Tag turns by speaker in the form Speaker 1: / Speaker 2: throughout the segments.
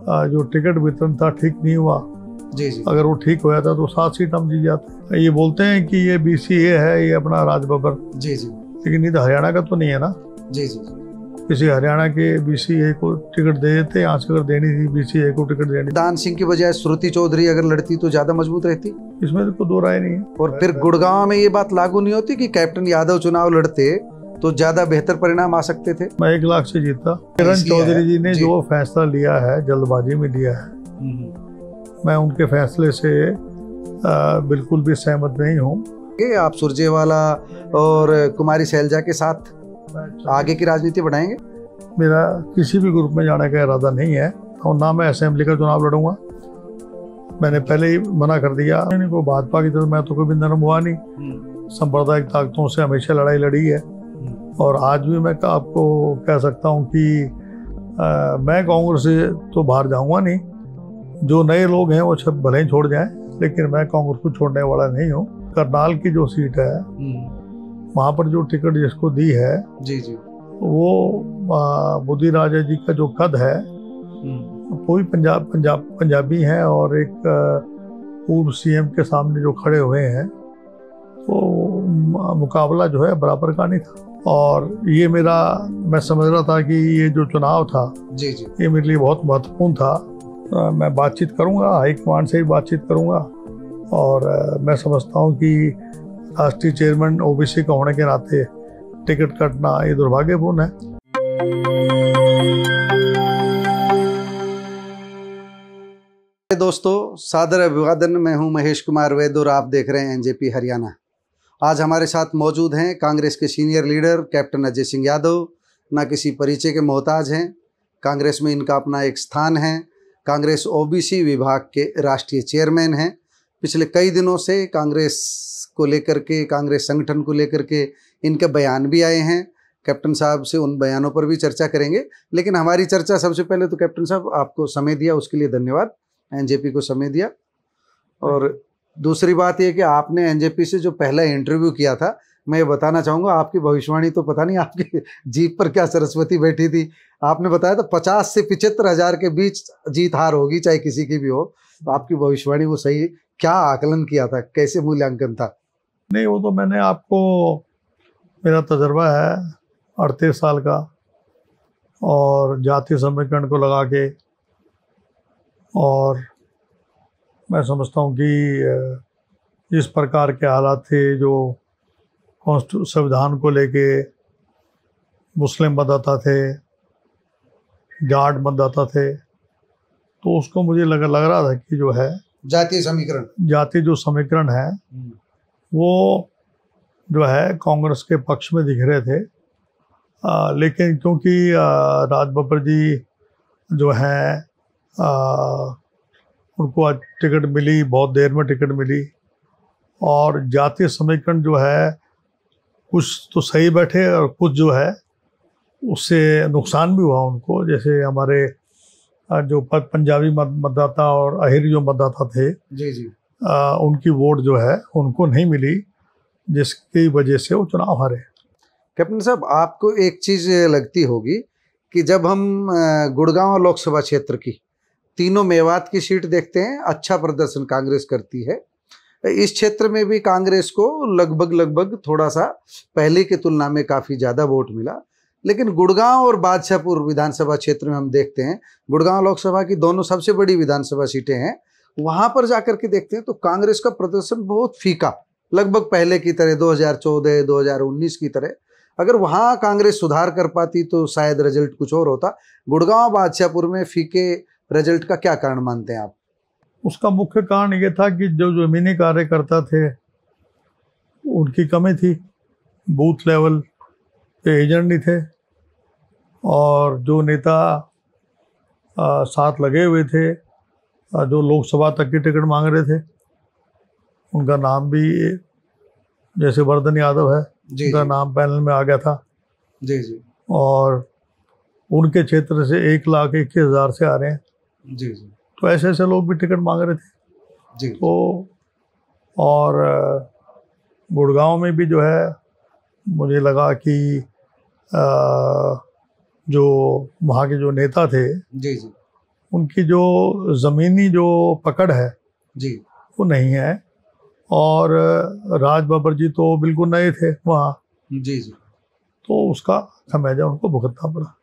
Speaker 1: जो टिकट वितरण था ठीक नहीं हुआ।
Speaker 2: जी जी।
Speaker 1: अगर वो ठीक होया था तो 7 सीट हम जीत जाते। ये बोलते हैं कि ये BCA है, ये अपना राजबब्बर,
Speaker 2: जी जी।
Speaker 1: लेकिन ये तो हरियाणा का तो नहीं है ना।
Speaker 2: जी जी।
Speaker 1: किसी हरियाणा के BCA को टिकट दे देते, यहाँ से अगर देनी थी BCA को टिकट देनी।
Speaker 2: दान सिंह की बजाय श्रुति चौधरी अगर लड़ती तो ज्यादा मजबूत रहती।
Speaker 1: इसमें तो कोई दो राय नहीं है।
Speaker 2: और फिर गुड़गांव में ये बात लागू नहीं होती कि कैप्टन यादव चुनाव लड़ते तो ज्यादा बेहतर परिणाम आ सकते थे।
Speaker 1: मैं 1 लाख से जीता। किरण चौधरी जी ने जो फैसला लिया है, जल्दबाजी में लिया है, मैं उनके फैसले से बिल्कुल भी सहमत नहीं हूँ।
Speaker 2: आप सुरजेवाला और कुमारी शैलजा के साथ आगे की राजनीति बढ़ाएंगे?
Speaker 1: मेरा किसी भी ग्रुप में जाने का इरादा नहीं है और ना मैं असेंबली का चुनाव लड़ूंगा। मैंने पहले ही मना कर दिया। इनको भाजपा की तरफ मैं तो कभी नरम हुआ नहीं, सांप्रदायिक ताकतों से हमेशा लड़ाई लड़ी है और आज भी मैं आपको कह सकता हूँ कि मैं कांग्रेस से तो बाहर जाऊंगा नहीं। जो नए लोग हैं वो सब भले ही छोड़ जाएं, लेकिन मैं कांग्रेस को छोड़ने वाला नहीं हूँ। करनाल की जो सीट है वहाँ पर जो टिकट जिसको दी है
Speaker 2: जी जी,
Speaker 1: वो बुद्धि राजा जी का जो कद है, कोई पंजाबी हैं और एक पूर्व CM के सामने जो खड़े हुए हैं, तो मुकाबला जो है बराबर का नहीं था। और ये मैं समझ रहा था कि ये जो चुनाव था
Speaker 2: जी जी,
Speaker 1: ये मेरे लिए बहुत महत्वपूर्ण था। मैं बातचीत करूंगा, हाईकमान से भी बातचीत करूंगा और मैं समझता हूं कि राष्ट्रीय चेयरमैन OBC का होने के नाते टिकट कटना ये दुर्भाग्यपूर्ण है।
Speaker 2: दोस्तों, सादर अभिवादन। मैं हूं महेश कुमार वैद और आप देख रहे हैं NJP हरियाणा। आज हमारे साथ मौजूद हैं कांग्रेस के senior leader captain Ajay Singh Yadav. ना किसी परिचय के मोहताज हैं, कांग्रेस में इनका अपना एक स्थान है। कांग्रेस OBC विभाग के राष्ट्रीय चेयरमैन हैं। पिछले कई दिनों से कांग्रेस को लेकर के, कांग्रेस संगठन को लेकर के इनके बयान भी आए हैं। कैप्टन साहब से उन बयानों पर भी चर्चा करेंगे, लेकिन हमारी चर्चा सबसे पहले तो कैप्टन साहब आपको समय दिया उसके लिए धन्यवाद। NJP को समय दिया। और दूसरी बात यह कि आपने NJP से जो पहला इंटरव्यू किया था, मैं ये बताना चाहूँगा, आपकी भविष्यवाणी तो पता नहीं आपकी जीप पर क्या सरस्वती बैठी थी। आपने बताया था 50 से 75 हज़ार के बीच जीत हार होगी, चाहे किसी की भी हो। तो आपकी भविष्यवाणी वो सही, क्या आकलन किया था, कैसे मूल्यांकन था?
Speaker 1: नहीं, वो तो मैंने आपको, मेरा तजर्बा है 38 साल का और जातीय समीकरण को लगा के, और मैं समझता हूँ कि इस प्रकार के हालात थे जो संविधान को लेके मुस्लिम मतदाता थे, जाट मतदाता थे, तो उसको मुझे लग रहा था कि जो है जातीय जो समीकरण है वो जो है कांग्रेस के पक्ष में दिख रहे थे। लेकिन क्योंकि राजबब्बर जी जो हैं उनको आज टिकट मिली, बहुत देर में टिकट मिली, और जातीय समीकरण जो है कुछ तो सही बैठे और कुछ जो है उससे नुकसान भी हुआ उनको। जैसे हमारे जो पंजाबी मतदाता और अहिर जो मतदाता थे
Speaker 2: जी जी,
Speaker 1: उनकी वोट जो है उनको नहीं मिली, जिसकी वजह से वो चुनाव हारे।
Speaker 2: कैप्टन साहब, आपको एक चीज़ लगती होगी कि जब हम गुड़गांव लोकसभा क्षेत्र की तीनों मेवात की सीट देखते हैं, अच्छा प्रदर्शन कांग्रेस करती है। इस क्षेत्र में भी कांग्रेस को लगभग थोड़ा सा पहले की तुलना में काफ़ी ज़्यादा वोट मिला। लेकिन गुड़गांव और बादशाहपुर विधानसभा क्षेत्र में हम देखते हैं, गुड़गांव लोकसभा की दोनों सबसे बड़ी विधानसभा सीटें हैं, वहाँ पर जाकर के देखते हैं तो कांग्रेस का प्रदर्शन बहुत फीका, लगभग पहले की तरह 2014 2019 की तरह। अगर वहाँ कांग्रेस सुधार कर पाती तो शायद रिजल्ट कुछ और होता। गुड़गांव बादशाहपुर में फीके रिजल्ट का क्या कारण मानते हैं आप?
Speaker 1: उसका मुख्य कारण ये था कि जो जमीनी कार्यकर्ता थे उनकी कमी थी, बूथ लेवल पे एजेंट नहीं थे, और जो नेता साथ लगे हुए थे, जो लोकसभा तक की टिकट मांग रहे थे, उनका नाम भी, जैसे वर्धन यादव है, उनका नाम पैनल में आ गया था
Speaker 2: जी जी, और
Speaker 1: उनके क्षेत्र से 1,21,000 से आ रहे हैं
Speaker 2: जी जी,
Speaker 1: तो ऐसे ऐसे लोग भी टिकट मांग रहे थे
Speaker 2: जी।
Speaker 1: तो, और गुड़गांव में भी जो है मुझे लगा कि जो वहाँ के जो नेता थे
Speaker 2: जी जी,
Speaker 1: उनकी जो ज़मीनी जो पकड़ है
Speaker 2: जी
Speaker 1: वो नहीं है। और राज बब्बर जी तो बिल्कुल नए थे वहाँ,
Speaker 2: जी जी।
Speaker 1: तो उसका खमियाजा उनको भुगतना पड़ा।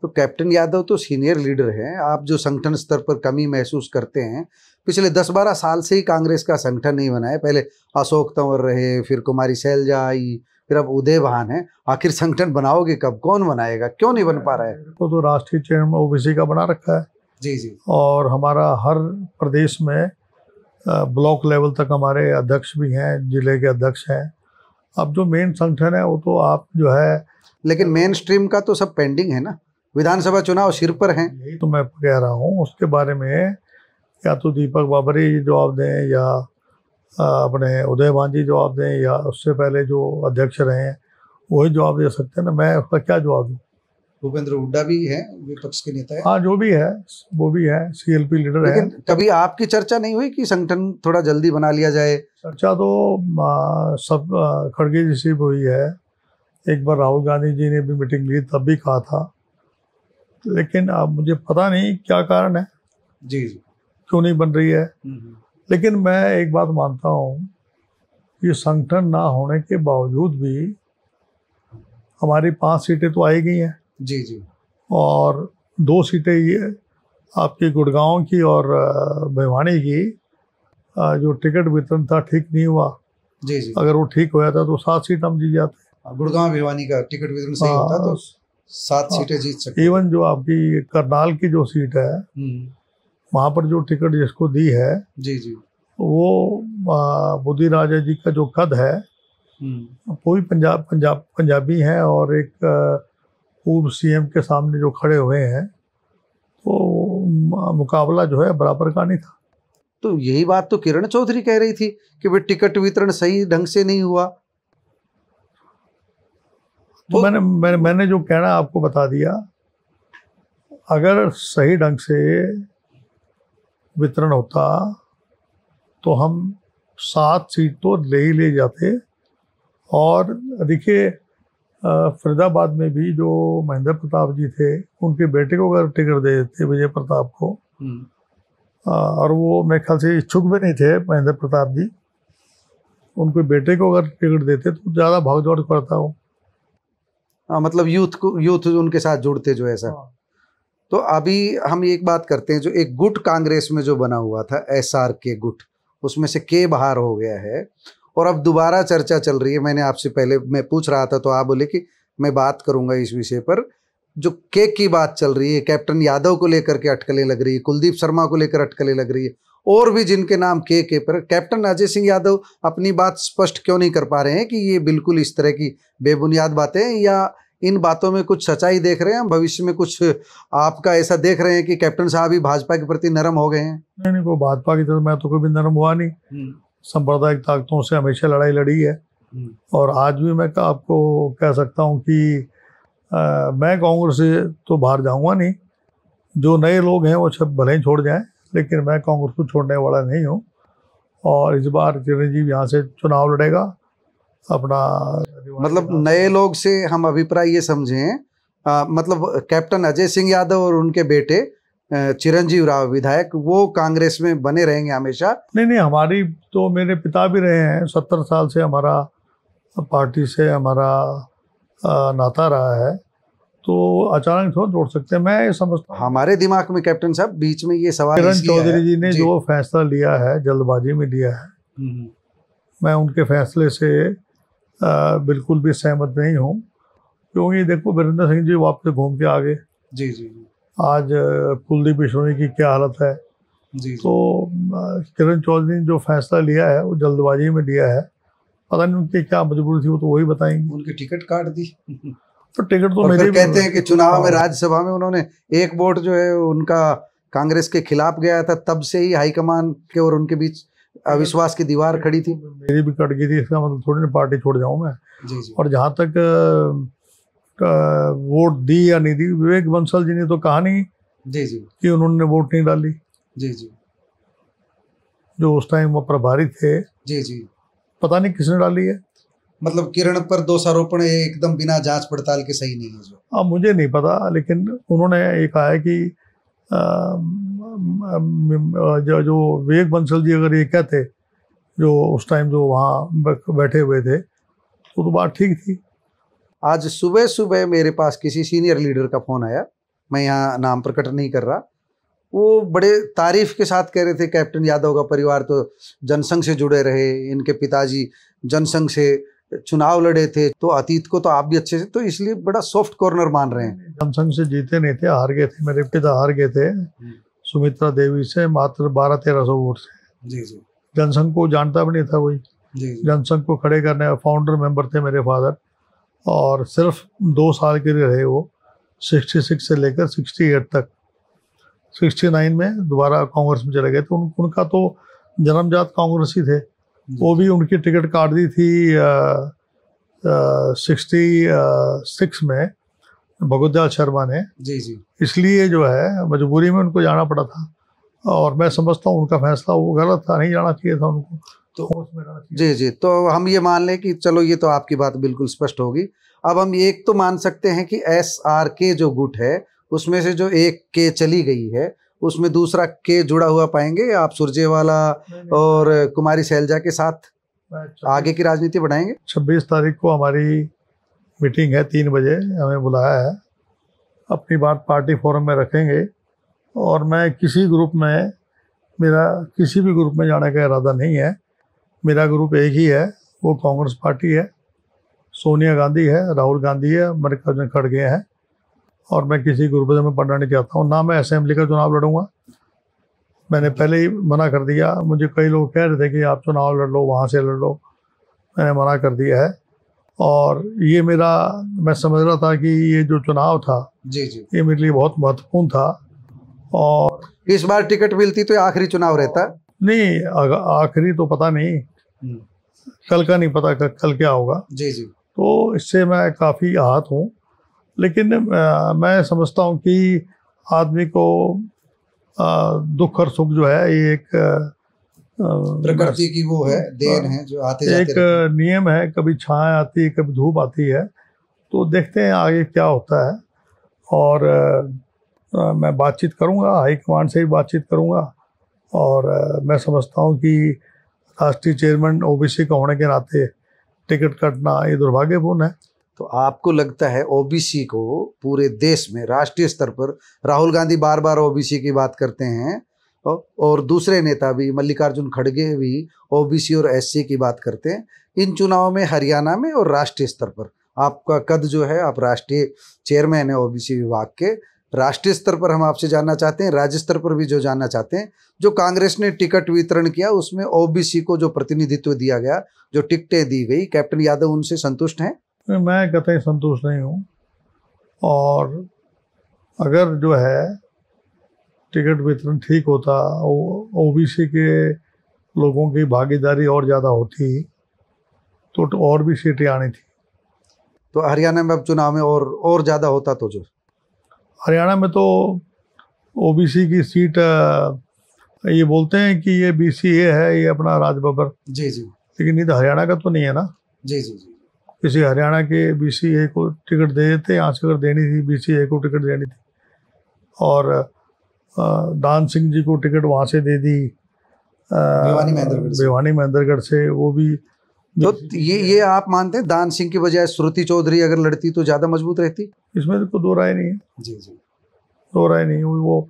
Speaker 2: तो कैप्टन यादव तो सीनियर लीडर हैं, आप जो संगठन स्तर पर कमी महसूस करते हैं, पिछले 10-12 साल से ही कांग्रेस का संगठन नहीं बना है। पहले अशोक तंवर रहे, फिर कुमारी शैलजा आई, फिर अब उदय भान है। आखिर संगठन बनाओगे कब, कौन बनाएगा, क्यों नहीं बन पा रहा है?
Speaker 1: तो राष्ट्रीय चेयरमैन ओबीसी का बना रखा है
Speaker 2: जी जी।
Speaker 1: और हमारा हर प्रदेश में ब्लॉक लेवल तक हमारे अध्यक्ष भी हैं, जिले के अध्यक्ष हैं। अब जो मेन संगठन है वो तो आप जो है,
Speaker 2: लेकिन मेन स्ट्रीम का तो सब पेंडिंग है ना, विधानसभा चुनाव सिर पर हैं।
Speaker 1: यही तो मैं कह रहा हूँ, उसके बारे में या तो दीपक बाबरी जवाब दें या अपने उदय भान जी जवाब दें, या उससे पहले जो अध्यक्ष रहे हैं वही जवाब दे सकते हैं ना, मैं उसका क्या जवाब दूँ?
Speaker 2: भूपेंद्र हुड्डा भी है, विपक्ष के नेता है।
Speaker 1: हाँ, जो भी है वो भी है, सीएलपी लीडर है।
Speaker 2: लेकिन कभी आपकी चर्चा नहीं हुई कि संगठन थोड़ा जल्दी बना लिया जाए?
Speaker 1: चर्चा तो सब खड़गे जी से भी हुई है। एक बार राहुल गांधी जी ने भी मीटिंग ली, तब भी कहा था, लेकिन अब मुझे पता नहीं क्या कारण है,
Speaker 2: जी जी।
Speaker 1: क्यों नहीं बन रही है। लेकिन मैं एक बात मानता हूँ कि संगठन ना होने के बावजूद भी हमारी 5 सीटें तो आई गई हैं
Speaker 2: जी जी।
Speaker 1: और 2 सीटें ये आपकी गुड़गांव की और भिवानी की, जो टिकट वितरण था ठीक नहीं हुआ।
Speaker 2: जी जी।
Speaker 1: अगर वो ठीक हो जाता तो 7 सीट हम जीत जाते।
Speaker 2: गुड़गांव भिवानी का टिकट वितरण सही होता तो 7 सीटें जीत सकते।
Speaker 1: इवन जो आपकी करनाल की जो सीट है, वहाँ पर जो टिकट जिसको दी है,
Speaker 2: जी जी,
Speaker 1: वो बुद्धि राजा जी का जो कद है, वो भी पंजाबी हैं और एक पूर्व सीएम के सामने जो खड़े हुए हैं, तो मुकाबला जो है बराबर का नहीं था।
Speaker 2: तो यही बात तो किरण चौधरी कह रही थी कि भाई टिकट वितरण सही ढंग से नहीं हुआ।
Speaker 1: तो मैंने जो कहना आपको बता दिया। अगर सही ढंग से वितरण होता तो हम 7 सीट तो ले जाते। और देखिए, फरीदाबाद में भी जो महेंद्र प्रताप जी थे, उनके बेटे को अगर टिकट दे देते, विजय प्रताप को, और वो मेरे ख्याल से इच्छुक भी नहीं थे महेंद्र प्रताप जी, उनके बेटे को अगर टिकट देते तो ज़्यादा भागदौड़ करता हो।
Speaker 2: मतलब यूथ उनके साथ जुड़ते जो ऐसा। तो अभी हम एक बात करते हैं, जो एक गुट कांग्रेस में जो बना हुआ था, एसआर के गुट, उसमें से के बाहर हो गया है और अब दोबारा चर्चा चल रही है। मैंने आपसे पहले मैं पूछ रहा था तो आप बोले कि मैं बात करूंगा इस विषय पर। जो के की बात चल रही है, कैप्टन यादव को लेकर के अटकलें लग रही है, कुलदीप शर्मा को लेकर अटकलें लग रही है, और भी जिनके नाम के पर। कैप्टन अजय सिंह यादव अपनी बात स्पष्ट क्यों नहीं कर पा रहे हैं कि ये बिल्कुल इस तरह की बेबुनियाद बातें, या इन बातों में कुछ सच्चाई देख रहे हैं? भविष्य में कुछ आपका ऐसा देख रहे हैं कि कैप्टन साहब ही भाजपा के प्रति नरम हो गए हैं?
Speaker 1: नहीं, कोई भाजपा की तरफ मैं तो कभी नरम हुआ नहीं। सांप्रदायिक ताकतों से हमेशा लड़ाई लड़ी है और आज भी मैं आपको कह सकता हूँ कि मैं कांग्रेस से तो बाहर जाऊँगा नहीं। जो नए लोग हैं वो सब भले ही छोड़ जाएं, लेकिन मैं कांग्रेस को छोड़ने वाला नहीं हूँ। और इस बार चिरंजीव यहाँ से चुनाव लड़ेगा अपना।
Speaker 2: मतलब नए लोग से हम अभिप्राय ये समझें, मतलब कैप्टन अजय सिंह यादव और उनके बेटे चिरंजीव राव विधायक, वो कांग्रेस में बने रहेंगे हमेशा? नहीं,
Speaker 1: हमारी तो, मेरे पिता भी रहे हैं, 70 साल से हमारा पार्टी से हमारा नाता रहा है, तो अचानक थोड़ा जोड़ सकते हैं। मैं समझता हूँ
Speaker 2: हमारे दिमाग में कैप्टन साहब बीच में ये सवाल
Speaker 1: किरण चौधरी जी ने जो फैसला लिया है, जल्दबाजी में लिया है, मैं उनके फैसले से बिल्कुल भी सहमत नहीं हूँ। क्योंकि देखो, वीरेंद्र सिंह जी वापस घूम के आ गए।
Speaker 2: जी जी।
Speaker 1: आज कुलदीप बिश्नोई की क्या हालत है।
Speaker 2: जी।
Speaker 1: तो किरण चौधरी ने जो फैसला लिया है वो जल्दबाजी में लिया है। पता नहीं उनकी क्या मजबूरी थी, वो तो वही बताएंगे।
Speaker 2: उनकी टिकट काट दी
Speaker 1: तो टिकट तो
Speaker 2: मेरे कहते हैं कि चुनाव में राज्यसभा में उन्होंने एक वोट जो है उनका कांग्रेस के खिलाफ गया था, तब से ही हाईकमान के और उनके बीच अविश्वास की दीवार खड़ी थी।
Speaker 1: मेरी भी कट गई थी, इसका मतलब थोड़ी ना पार्टी छोड़ जाऊँ मैं।
Speaker 2: जी जी।
Speaker 1: और जहाँ तक वोट दी या नहीं दी, विवेक बंसल जी ने तो कहा नहीं
Speaker 2: जी जी
Speaker 1: कि उन्होंने वोट नहीं डाली।
Speaker 2: जी जी।
Speaker 1: जो उस टाइम वो प्रभारी थे,
Speaker 2: जी जी,
Speaker 1: पता नहीं किसने डाली है।
Speaker 2: मतलब किरण पर दोषारोपण एकदम बिना जांच पड़ताल के सही नहीं है जो।
Speaker 1: अब मुझे नहीं पता, लेकिन उन्होंने ये कहा है कि जो विवेक बंसल जी अगर ये कहते, जो उस टाइम जो वहाँ बैठे हुए थे, तो बात ठीक थी।
Speaker 2: आज सुबह सुबह मेरे पास किसी सीनियर लीडर का फ़ोन आया, मैं यहाँ नाम प्रकट नहीं कर रहा। वो बड़े तारीफ के साथ कह रहे थे कैप्टन यादव का परिवार तो जनसंघ से जुड़े रहे, इनके पिताजी जनसंघ से चुनाव लड़े थे, तो अतीत को तो आप भी अच्छे से, तो इसलिए बड़ा सॉफ्ट कॉर्नर मान रहे हैं।
Speaker 1: जनसंघ से जीते नहीं थे, हार गए थे। मेरे पिता हार गए थे सुमित्रा देवी से मात्र 1200-1300 वोट से।
Speaker 2: जी जी।
Speaker 1: जनसंघ को जानता भी नहीं था कोई।
Speaker 2: जी।
Speaker 1: जनसंघ को खड़े करने फाउंडर मेंबर थे मेरे फादर, और सिर्फ 2 साल के लिए रहे वो, 66 से लेकर 68 तक। 69 में दोबारा कांग्रेस में चले गए। तो उनका तो जन्मजात कांग्रेस ही थे। वो भी उनकी टिकट काट दी थी 66 में भगवत शर्मा ने।
Speaker 2: जी जी।
Speaker 1: इसलिए जो है मजबूरी में उनको जाना पड़ा था, और मैं समझता हूँ उनका फैसला वो गलत था, नहीं जाना चाहिए था उनको।
Speaker 2: तो जी जी, तो हम ये मान लें कि चलो ये तो आपकी बात बिल्कुल स्पष्ट होगी। अब हम एक तो मान सकते हैं कि SRK जो गुट है उसमें से जो एक के चली गई है, उसमें दूसरा के जुड़ा हुआ पाएंगे आप सुरजेवाला और कुमारी शैलजा के साथ आगे की राजनीति बढ़ाएंगे?
Speaker 1: 26 तारीख को हमारी मीटिंग है, 3 बजे हमें बुलाया है। अपनी बात पार्टी फोरम में रखेंगे, और मैं किसी ग्रुप में, मेरा किसी भी ग्रुप में जाने का इरादा नहीं है। मेरा ग्रुप एक ही है, वो कांग्रेस पार्टी है। सोनिया गांधी है, राहुल गांधी है, मल्लिकार्जुन खड़गे हैं, और मैं किसी ग्रुप में पढ़ना नहीं चाहता हूँ। ना मैं असेंबली का चुनाव लड़ूंगा, मैंने पहले ही मना कर दिया। मुझे कई लोग कह रहे थे कि आप चुनाव लड़ लो, वहाँ से लड़ लो, मैंने मना कर दिया है। और ये मेरा, मैं समझ रहा था कि ये जो चुनाव था
Speaker 2: जी जी,
Speaker 1: ये मेरे लिए बहुत महत्वपूर्ण था। और
Speaker 2: इस बार टिकट मिलती तो आखिरी चुनाव रहता
Speaker 1: नहीं, आखिरी तो पता नहीं, कल का नहीं पता कल क्या होगा।
Speaker 2: जी जी।
Speaker 1: तो इससे मैं काफ़ी आहत हूँ, लेकिन मैं समझता हूँ कि आदमी को दुख और सुख जो है ये एक
Speaker 2: प्रकृति की वो है, देन है जो आते जाते
Speaker 1: एक नियम है। कभी छाया आती है, कभी धूप आती है, तो देखते हैं आगे क्या होता है। और मैं बातचीत करूँगा, हाईकमांड से भी बातचीत करूँगा, और मैं समझता हूँ कि राष्ट्रीय चेयरमैन OBC का होने के नाते टिकट कटना ये दुर्भाग्यपूर्ण है।
Speaker 2: तो आपको लगता है OBC को पूरे देश में राष्ट्रीय स्तर पर, राहुल गांधी बार बार OBC की बात करते हैं, और दूसरे नेता भी, मल्लिकार्जुन खड़गे भी OBC और SC की बात करते हैं। इन चुनाव में हरियाणा में और राष्ट्रीय स्तर पर आपका कद जो है, आप राष्ट्रीय चेयरमैन है OBC विभाग के, राष्ट्रीय स्तर पर हम आपसे जानना चाहते हैं, राज्य स्तर पर भी जो जानना चाहते हैं, जो कांग्रेस ने टिकट वितरण किया उसमें OBC को जो प्रतिनिधित्व दिया गया, जो टिकटें दी गई, कैप्टन यादव उनसे संतुष्ट हैं?
Speaker 1: मैं कतई संतुष्ट नहीं हूँ। और अगर जो है टिकट वितरण ठीक होता, OBC के लोगों की भागीदारी और ज़्यादा होती, तो और भी सीटें आनी थी।
Speaker 2: तो हरियाणा में अब चुनाव में और ज़्यादा होता तो जो
Speaker 1: हरियाणा में तो OBC की सीट, ये बोलते हैं कि ये BCA है, ये अपना राजबब्बर।
Speaker 2: जी जी।
Speaker 1: लेकिन ये तो हरियाणा का तो नहीं है ना।
Speaker 2: जी जी जी।
Speaker 1: किसी हरियाणा के BCA को टिकट दे देते, यहाँ से अगर देनी थी BCA को टिकट देनी थी। और दान सिंह जी को टिकट वहाँ से दे दी, भिवानी महेंद्रगढ़ से, वो भी।
Speaker 2: तो ये आप मानते हैं दान सिंह की बजाय श्रुति चौधरी अगर लड़ती तो ज़्यादा मजबूत रहती?
Speaker 1: इसमें तो दो राय नहीं है।
Speaker 2: जी जी,
Speaker 1: दो राय नहीं हुई वो।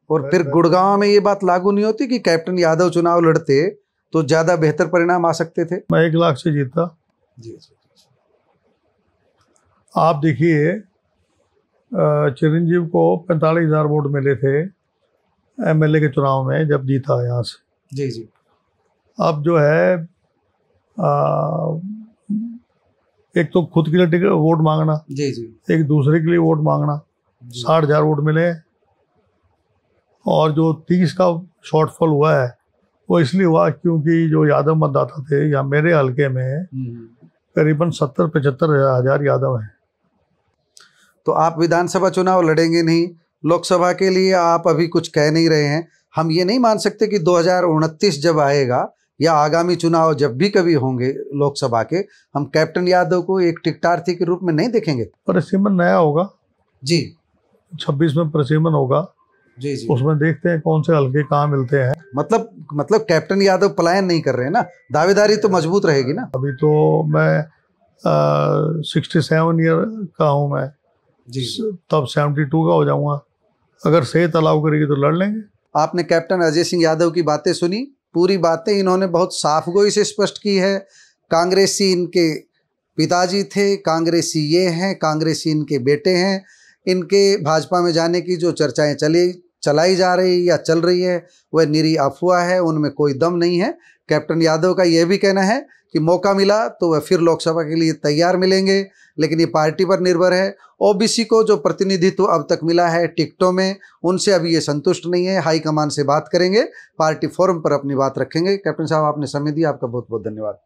Speaker 2: और फिर गुड़गांव में ये बात लागू नहीं होती कि कैप्टन यादव चुनाव लड़ते तो ज़्यादा बेहतर परिणाम आ सकते थे?
Speaker 1: मैं 1 लाख से जीता।
Speaker 2: जी जी।
Speaker 1: आप देखिए, चिरंजीव को 45,000 वोट मिले थे MLA के चुनाव में जब जीता यहाँ से।
Speaker 2: जी जी।
Speaker 1: अब जो है एक तो खुद के लिए टिकट वोट मांगना,
Speaker 2: जी जी,
Speaker 1: एक दूसरे के लिए वोट मांगना, 60,000 वोट मिले। और जो 30 का शॉर्टफॉल हुआ है वो इसलिए हुआ क्योंकि जो यादव मतदाता थे या मेरे हल्के में करीबन 70-75 हज़ार यादव हैं।
Speaker 2: तो आप विधानसभा चुनाव लड़ेंगे नहीं, लोकसभा के लिए आप अभी कुछ कह नहीं रहे हैं। हम ये नहीं मान सकते कि 2029 जब आएगा या आगामी चुनाव जब भी कभी होंगे लोकसभा के, हम कैप्टन यादव को एक टिकटार्थी के रूप में नहीं देखेंगे?
Speaker 1: परिसीमन नया होगा
Speaker 2: जी,
Speaker 1: 26 में परिसीमन होगा।
Speaker 2: जी जी।
Speaker 1: उसमें देखते हैं कौन से हल्के कहाँ मिलते हैं।
Speaker 2: मतलब कैप्टन यादव पलायन नहीं कर रहे हैं ना, दावेदारी तो मजबूत रहेगी ना।
Speaker 1: अभी तो मैं 67 ईयर का हूँ मैं
Speaker 2: जी।
Speaker 1: तब 72 का हो जाऊंगा। अगर सेहत अलाउ करेगी तो लड़ लेंगे।
Speaker 2: आपने कैप्टन अजय सिंह यादव की बातें सुनी, पूरी बातें इन्होंने बहुत साफ गोई से स्पष्ट की है। कांग्रेसी इनके पिताजी थे, कांग्रेसी ये हैं, कांग्रेसी इनके बेटे हैं। इनके भाजपा में जाने की जो चर्चाएं चलाई जा रही या चल रही है वह निरी अफवाह है, उनमें कोई दम नहीं है। कैप्टन यादव का यह भी कहना है कि मौका मिला तो वह फिर लोकसभा के लिए तैयार मिलेंगे, लेकिन ये पार्टी पर निर्भर है। ओबीसी को जो प्रतिनिधित्व अब तक मिला है टिकटों में, उनसे अभी ये संतुष्ट नहीं है। हाईकमान से बात करेंगे, पार्टी फोरम पर अपनी बात रखेंगे। कैप्टन साहब, आपने समय दिया, आपका बहुत बहुत धन्यवाद।